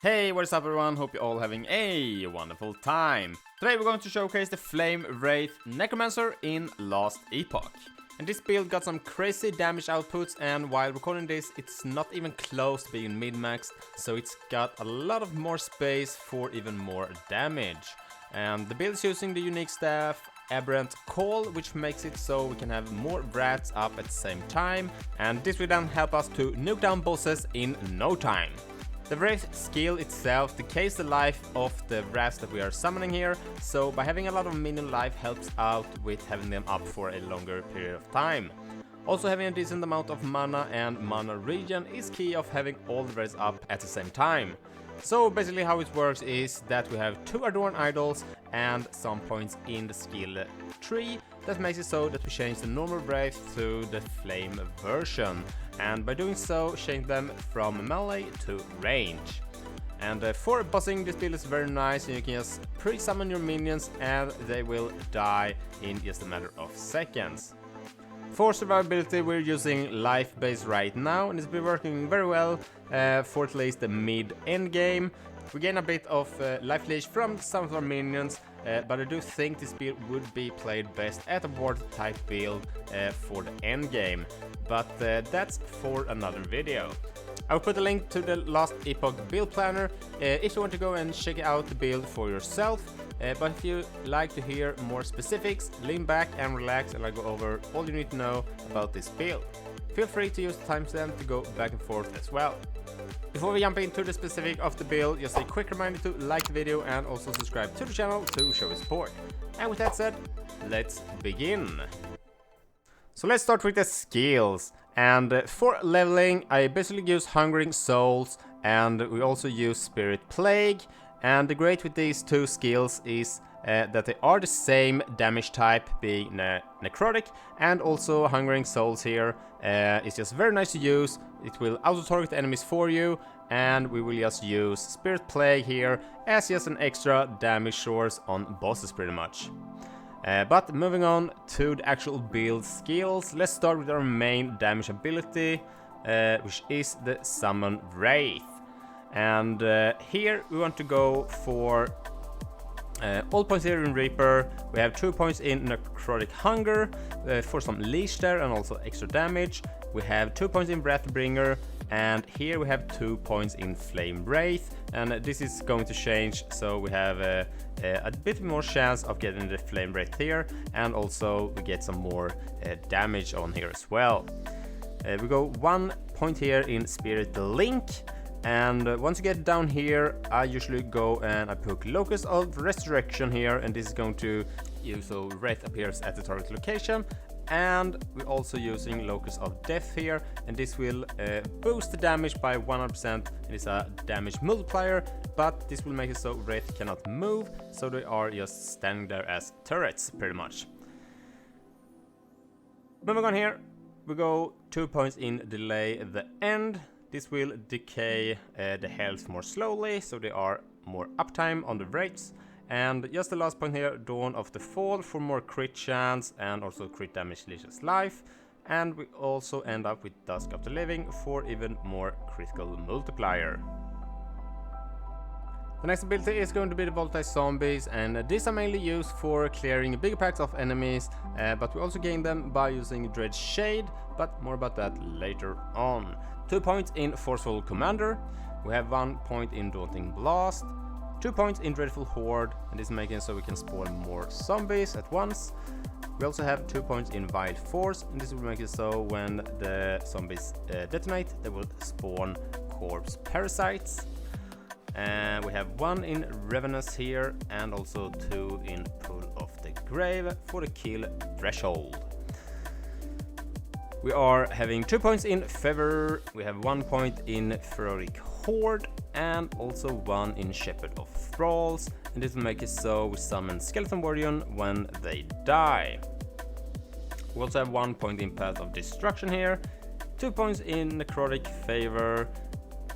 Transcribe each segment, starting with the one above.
Hey, what's up everyone? Hope you're all having a wonderful time. Today we're going to showcase the Flame Wraith Necromancer in Last Epoch. And this build got some crazy damage outputs, and while recording this it's not even close to being min-maxed, so it's got a lot of more space for even more damage. And the build is using the unique staff Aberrant Call, which makes it so we can have more rats up at the same time, and this will then help us to nuke down bosses in no time. The Wraith skill itself decays the life of the rats that we are summoning here, so by having a lot of minion life helps out with having them up for a longer period of time. Also, having a decent amount of mana and mana regen is key of having all the rats up at the same time. So basically how it works is that we have 2 Adorn Idols and some points in the skill tree that makes it so that we change the normal Wraith to the Flame version, and by doing so change them from melee to range. And for bossing, this build is very nice, and you can just pre-summon your minions and they will die in just a matter of seconds. For survivability we're using life base right now, and it's been working very well for at least the mid-end game. We gain a bit of life leech from some of our minions, but I do think this build would be played best at a ward type build for the end game. But that's for another video. I'll put a link to the Last Epoch build planner if you want to go and check out the build for yourself. But if you like to hear more specifics, lean back and relax and I'll go over all you need to know about this build. Feel free to use the timestamp to go back and forth as well. Before we jump into the specific of the build, just a quick reminder to like the video and also subscribe to the channel to show your support. And with that said, let's begin. So let's start with the skills. And for leveling, I basically use Hungering Souls, and we also use Spirit Plague. And the great with these two skills is that they are the same damage type, being Necrotic, and also Hungering Souls here. It's just very nice to use. It will auto-target enemies for you, and we will just use Spirit Plague here as just an extra damage source on bosses pretty much. But moving on to the actual build skills, let's start with our main damage ability, which is the Summon Wraith. And here we want to go for all points here in Reaper. We have 2 points in Necrotic Hunger for some leash there and also extra damage. We have 2 points in Breathbringer, and here we have 2 points in Flame Wraith, and this is going to change, so we have a bit more chance of getting the Flame Wraith here, and also we get some more damage on here as well. We go 1 point here in Spirit Link, and once you get down here I usually go and I put Locus of Resurrection here, and this is going to use so Wraith appears at the target location. And we're also using Locus of Death here, and this will boost the damage by 100%. It is a damage multiplier, but this will make it so Wraith cannot move, so they are just standing there as turrets pretty much. Moving on here, we go 2 points in Delay the End. This will decay the health more slowly, so they are more uptime on the Wraiths. And just the last point here, Dawn of the Fall for more crit chance and also crit damage leeches life. And we also end up with Dusk of the Living for even more critical multiplier. The next ability is going to be the Volatile Zombies, and these are mainly used for clearing bigger packs of enemies, but we also gain them by using Dread Shade, but more about that later on. 2 points in Forceful Commander, we have 1 point in Daunting Blast, 2 points in Dreadful Horde, and this is making it so we can spawn more zombies at once. We also have 2 points in Wild Force, and this will make it so when the zombies detonate, they will spawn corpse parasites. And we have 1 in Ravenous here, and also 2 in Pool of the Grave for the kill threshold. We are having 2 points in Fever, we have 1 point in Ferocic Horde, and also 1 in Shepherd of Thralls, and this will make it so we summon Skeleton Warrior when they die. We also have 1 point in Path of Destruction here, 2 points in Necrotic Favor,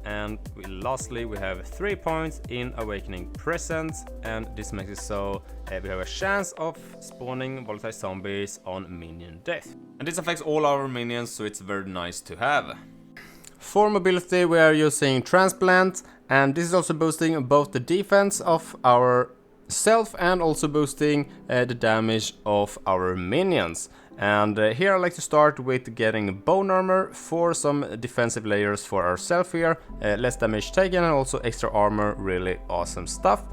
and lastly we have 3 points in Awakening Presence, and this makes it so we have a chance of spawning volatile zombies on minion death. And this affects all our minions, so it's very nice to have. For mobility we are using Transplant, And this is also boosting both the defense of our self and also boosting the damage of our minions. And here I like to start with getting bone armor for some defensive layers for ourselves here. Less damage taken and also extra armor, really awesome stuff.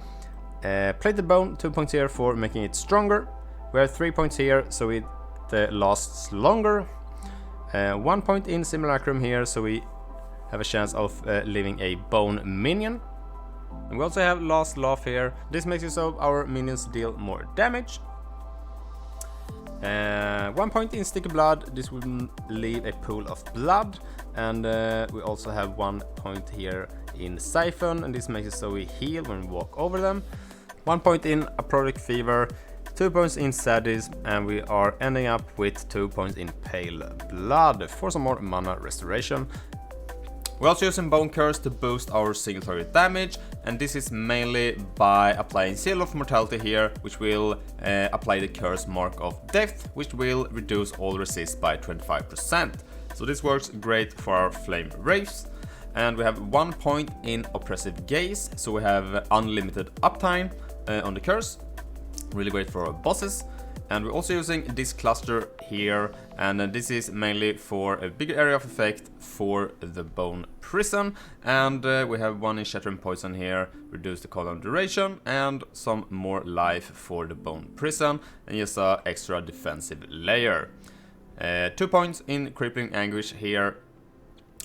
Plated bone, 2 points here for making it stronger. We have 3 points here so it lasts longer. 1 point in simulacrum here so we have a chance of leaving a bone minion. And we also have last laugh here. This makes it so our minions deal more damage. 1 point in sticky blood. This will leave a pool of blood. And we also have 1 point here in siphon, and this makes it so we heal when we walk over them. 1 point in Aprotic Fever, 2 points in Sadism, and we are ending up with 2 points in Pale Blood for some more mana restoration. We're also using Bone Curse to boost our single target damage, and this is mainly by applying Seal of Mortality here, which will apply the Curse Mark of Death, which will reduce all resist by 25%. So this works great for our Flame Wraiths. And we have 1 point in Oppressive Gaze, so we have unlimited uptime on the Curse. Really great for our bosses. And we're also using this cluster here, and this is mainly for a bigger area of effect for the Bone Prison. And we have 1 in Shattering Poison here, reduce the cooldown duration, and some more life for the Bone Prison, and just an extra defensive layer. 2 points in Crippling Anguish here,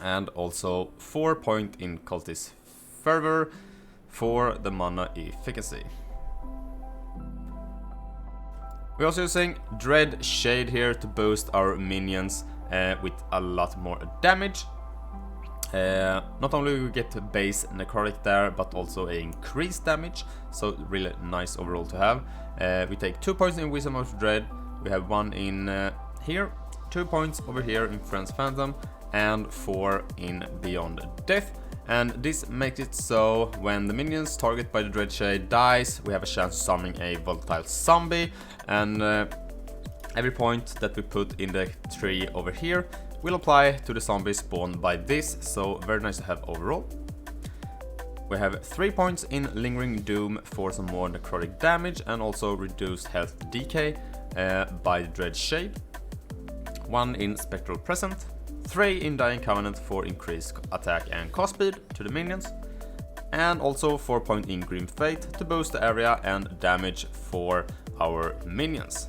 and also 4 points in Cultist Fervor for the mana efficacy. We're also using Dread Shade here to boost our minions with a lot more damage. Not only do we get base necrotic there, but also increased damage, so really nice overall to have. We take 2 points in Wisdom of Dread, we have 1 in here, 2 points over here in Friend's Phantom, and 4 in Beyond Death. And this makes it so when the minions targeted by the Dread Shade dies, we have a chance of summoning a volatile zombie, and every point that we put in the tree over here will apply to the zombie spawned by this, so very nice to have overall. We have 3 points in Lingering Doom for some more necrotic damage and also reduced health decay by the Dread Shade. 1 in Spectral Present. 3 in Dying Covenant for increased attack and cost speed to the minions, and also 4 points in Grim Fate to boost the area and damage for our minions.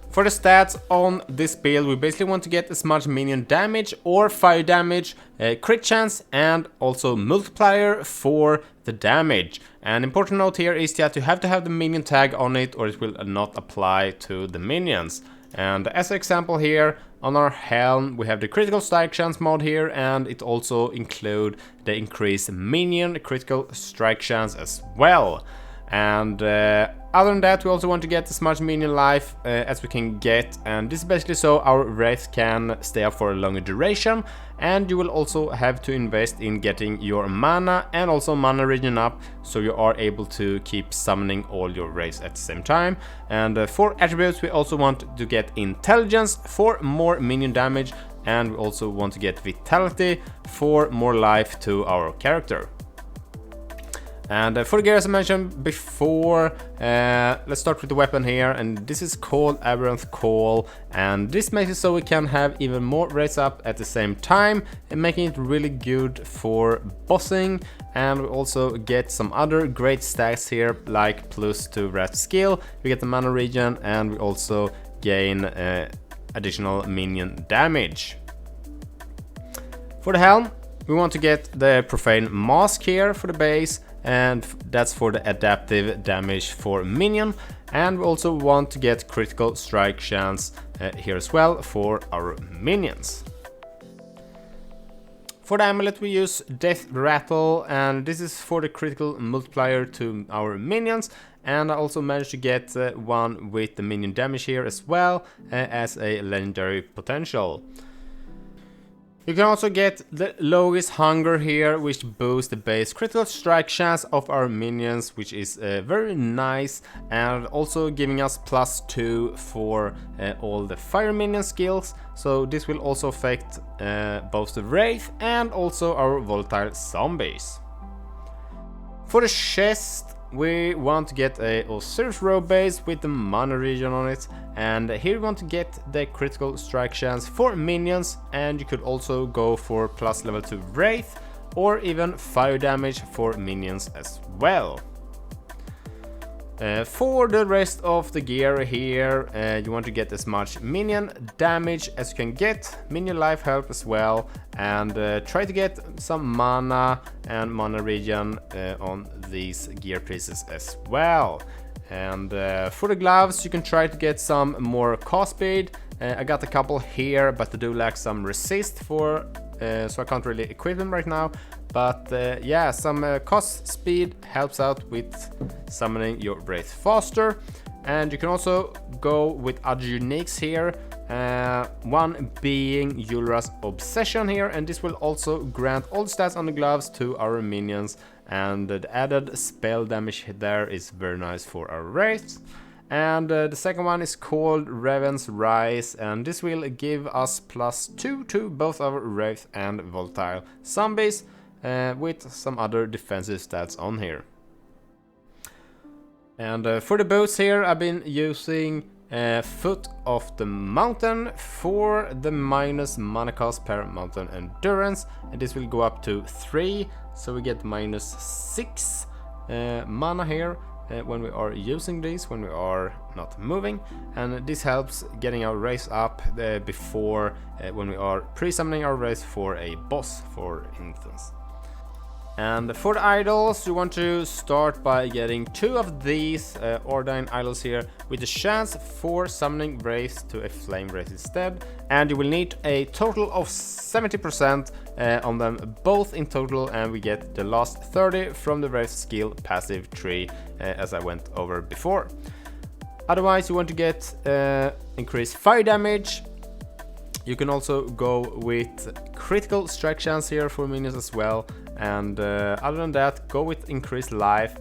For the stats on this build, we basically want to get as much minion damage or fire damage, crit chance, and also multiplier for the damage. An important note here is that you have to have the minion tag on it or it will not apply to the minions. And as an example here, on our helm we have the critical strike chance mod here, and it also includes the increased minion critical strike chance as well. And other than that, we also want to get as much minion life as we can get, and this is basically so our wraith can stay up for a longer duration. And you will also have to invest in getting your mana and also mana regen up, so you are able to keep summoning all your wraiths at the same time. And for attributes, we also want to get intelligence for more minion damage, and we also want to get vitality for more life to our character. And for the gear, as I mentioned before, let's start with the weapon here, and this is called Aberrant Call, and this makes it so we can have even more raise up at the same time, and making it really good for bossing. And we also get some other great stats here, like +2 wrath skill, we get the mana regen, and we also gain additional minion damage. For the helm, we want to get the Profane Mask here for the base, and that's for the adaptive damage for minion. And we also want to get critical strike chance here as well for our minions. For the amulet we use Death Rattle, and this is for the critical multiplier to our minions. And I also managed to get one with the minion damage here as well as a legendary potential. You can also get the lowest hunger here, which boosts the base critical strike chance of our minions, which is very nice, and also giving us +2 for all the fire minion skills. So this will also affect both the Wraith and also our volatile zombies. For the chest, we want to get a Osiris robe base with the mana region on it, and here we want to get the critical strike chance for minions, and you could also go for plus level 2 Wraith or even fire damage for minions as well. For the rest of the gear here, you want to get as much minion damage as you can get, minion life help as well, and try to get some mana and mana regen on these gear pieces as well. And for the gloves, you can try to get some more cast speed. I got a couple here, but I do lack some resist for, so I can't really equip them right now. But yeah, some cost speed helps out with summoning your Wraith faster. And you can also go with other uniques here. One being Yulra's Obsession here, and this will also grant all stats on the gloves to our minions. And the added spell damage there is very nice for our Wraiths. And the second one is called Raven's Rise, and this will give us +2 to both our Wraith and volatile zombies, with some other defensive stats on here. And for the boots here, I've been using Foot of the Mountain for the minus mana cost per mountain endurance, and this will go up to 3, so we get -6 mana here when we are using these, when we are not moving, and this helps getting our race up before when we are pre-summoning our race for a boss, for instance. And for the idols, you want to start by getting 2 of these Ordine idols here, with a chance for summoning Wraiths to a Flame Wraith instead, and you will need a total of 70% on them both in total, and we get the last 30 from the Wraith skill passive tree, as I went over before. Otherwise, you want to get increased fire damage. You can also go with critical strike chance here for minions as well, and other than that, go with increased life,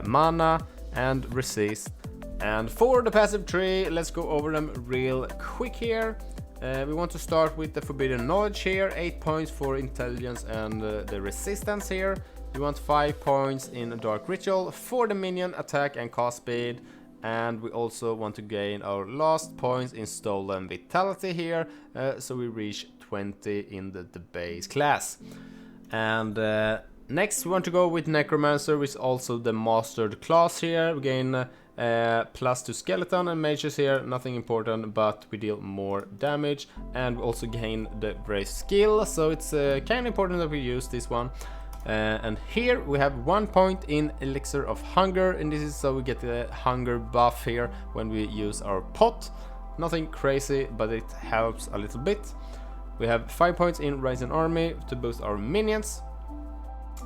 mana and resist. And for the passive tree, let's go over them real quick here. We want to start with the Forbidden Knowledge here, 8 points for intelligence and the resistance here. You want 5 points in Dark Ritual for the minion attack and cast speed. And we also want to gain our last points in Stolen Vitality here, so we reach 20 in the base class. And next we want to go with Necromancer, which is also the mastered class here. We gain +2 skeleton and mages here, nothing important, but we deal more damage, and we also gain the Wraith skill, so it's kind of important that we use this one. And here we have 1 point in Elixir of Hunger, and this is so we get the hunger buff here when we use our pot. Nothing crazy, but it helps a little bit. We have 5 points in Rising Army to boost our minions,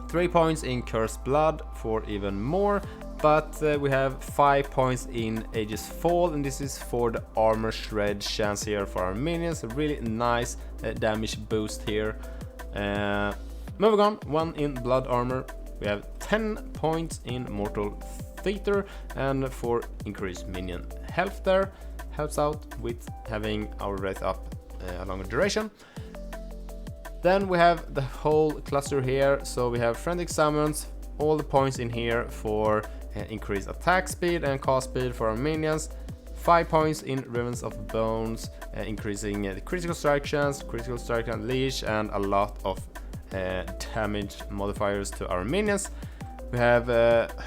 3 points in Cursed Blood for even more, but we have 5 points in Aegis Fall, and this is for the armor shred chance here for our minions. A really nice damage boost here. Moving on, 1 in Blood Armor. We have 10 points in Mortal Theater, and for increased minion health there. Helps out with having our Wraith up a longer duration. Then we have the whole cluster here, so we have Frantic Summons, all the points in here for increased attack speed and cast speed for our minions. 5 points in Ravens of Bones, increasing the critical strike chance, critical strike unleash, and a lot of damage modifiers to our minions. We have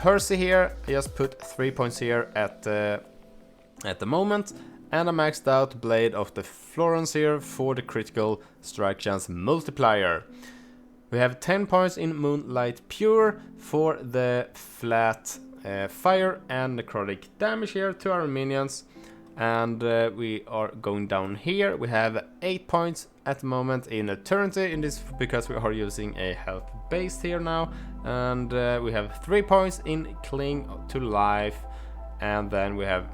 Hersey here. I just put 3 points here at the moment, and a maxed out Blade of the Florence here for the critical strike chance multiplier. We have 10 points in Moonlight Pure for the flat fire and necrotic damage here to our minions. And we are going down here. We have 8 points at the moment in Eternity, in this because we are using a health base here now. And we have 3 points in Cling to Life, and then we have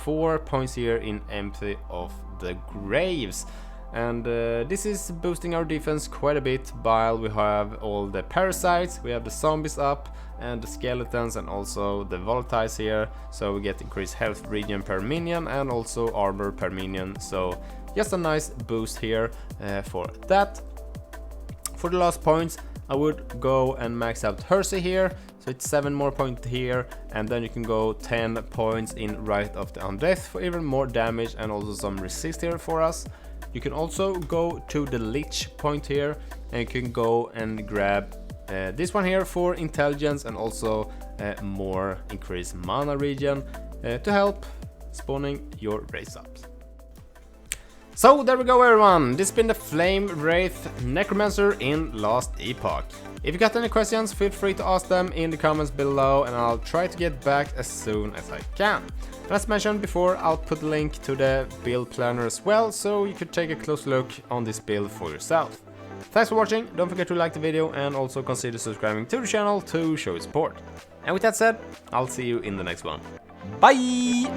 4 points here in Empty of the Graves. and this is boosting our defense quite a bit while we have all the parasites, we have the zombies up, and the skeletons, and also the volatiles here, so we get increased health regen per minion and also armor per minion, so just a nice boost here for that. For the last points, I would go and max out Hersey here, so it's 7 more points here, and then you can go 10 points in Rite of the Undeath for even more damage and also some resist here for us. You can also go to the Lich point here, and you can go and grab this one here for intelligence and also more increased mana regen to help spawning your race ups. So there we go everyone, this has been the Flame Wraith Necromancer in Last Epoch. If you got any questions, feel free to ask them in the comments below and I'll try to get back as soon as I can. And as mentioned before, I'll put a link to the build planner as well, so you could take a close look on this build for yourself. Thanks for watching, don't forget to like the video and also consider subscribing to the channel to show your support. And with that said, I'll see you in the next one. Bye!